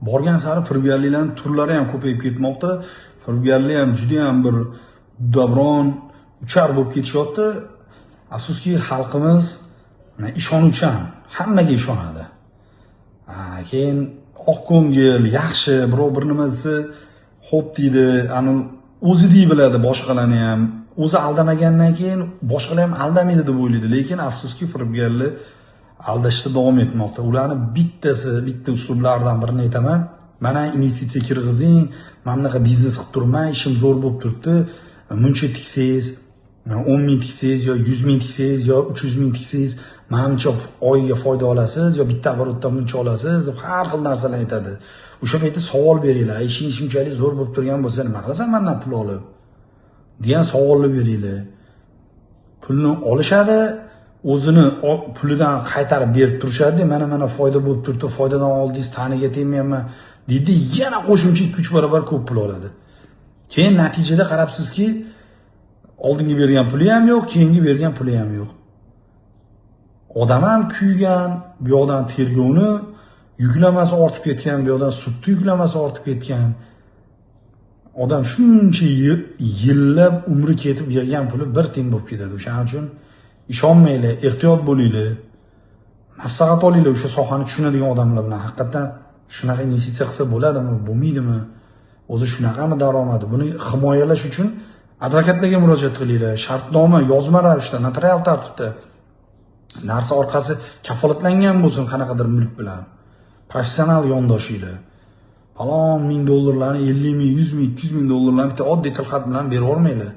borgan sari firibgarliklarning turlari ham ko'payib ketmoqda. Firibgarlik ham juda ham bir davron uchar bo'lib ketishyapti. Afsuski xalqimiz ishonuvchan, hammaga ishonadi. Keyin oqko'ngil, yaxshi, birov bir nima desa, xo'p deydi, ani o'zidek biladi boshqalarni ham. O'zi aldamagandan keyin boshqalar ham aldamaydi deb o'ylaydi, lekin afsuski firibgarlar aldashda davom etmoqda. Ularni bitta uslublardan birini aytaman. Mana investitsiya kirg'izing, mana bunaqa biznes qilib turmay, ishim zo'r bo'lib turibdi. Muncha tiksangiz, 10 ming tiksangiz yo 100 ming tiksangiz yo 300 ming tiksangiz, manimcha oyiga foyda olasiz yo bitta оборотdan muncha olasiz deb har xil narsalar aytadi. O'sha paytda savol beringlar. Ishing shunchalik zo'r bo'lib turgan bo'lsa, nima qilasan mendan pul olib? degan savolni beringlar. Pulni olishadi, o'zini pulidan qaytarib berib turishadi. Mana foyda bo'lib turibdi, foydadan oldingiz taniga tegmayapman deydi, yana qo'shimcha 2-3 barobar ko'p pul oladi. Keyin natijada qarabsizki, oldingi bergan puli ham yo'q, keyingi bergan puli ham yo'q. Odam ham kuygan, bu yoqdan tergovni yuklamasi ortib ketgan, bu yoqdan sudni yuklamasi ortib ketgan. Odam shuncha yillab umri ketib yig'gan puli bir tiyin bo'lib ketadi. O'shaning uchun ishonmanglar, ehtiyot bo'linglar. Maslahat olinglar o'sha sohani tushunadigan odamlar bilan. Haqiqatan shunaqa investitsiya qilsa bo'ladimi, bo'lmaydimi? O'zi shunaqami daromadi? Buni himoyalash uchun advokatlarga murojaat qilinglar. Shartnoma, yozma ravishda, notarial tartibda narsa orqasi kafolatlangan bo'lsin qanaqadir mulk bilan. Professional yondoshinglar. Falon $1000, 50 ming, 100 ming, 200 ming dollarlarni bitta oddiy tilxat bilan berib olmanglar.